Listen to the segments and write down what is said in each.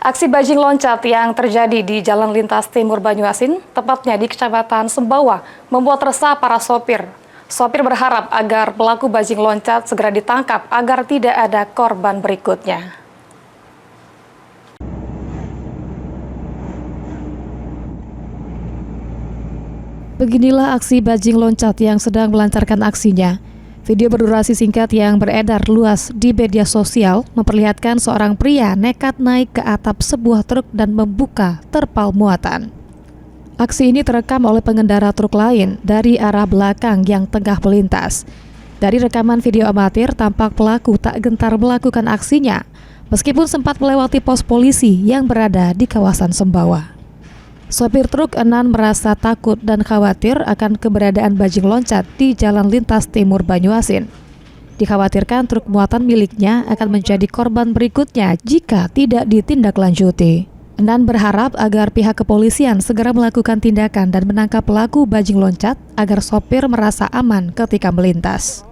Aksi bajing loncat yang terjadi di Jalan Lintas Timur Banyuasin, tepatnya di Kecamatan Sembawa, membuat resah para sopir. Sopir berharap agar pelaku bajing loncat segera ditangkap agar tidak ada korban berikutnya. Beginilah aksi bajing loncat yang sedang melancarkan aksinya. Video berdurasi singkat yang beredar luas di media sosial memperlihatkan seorang pria nekat naik ke atap sebuah truk dan membuka terpal muatan. Aksi ini terekam oleh pengendara truk lain dari arah belakang yang tengah melintas. Dari rekaman video amatir, tampak pelaku tak gentar melakukan aksinya, meskipun sempat melewati pos polisi yang berada di kawasan Sembawa. Sopir truk Enan merasa takut dan khawatir akan keberadaan bajing loncat di Jalan Lintas Timur Banyuasin. Dikhawatirkan truk muatan miliknya akan menjadi korban berikutnya jika tidak ditindaklanjuti. Enan berharap agar pihak kepolisian segera melakukan tindakan dan menangkap pelaku bajing loncat agar sopir merasa aman ketika melintas.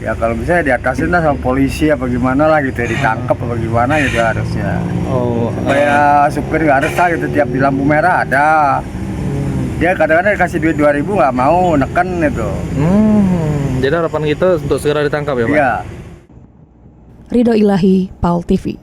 Ya kalau bisa diatasin lah sama polisi apa gimana lah gitu ya, ditangkap apa gimana gitu harusnya. Supaya supir nggak resah gitu, tiap di lampu merah ada. Dia kadang-kadang dikasih duit 2.000 nggak mau, neken itu. Jadi harapan kita untuk segera ditangkap ya Pak? Iya. Ridho Ilahi, PAL TV.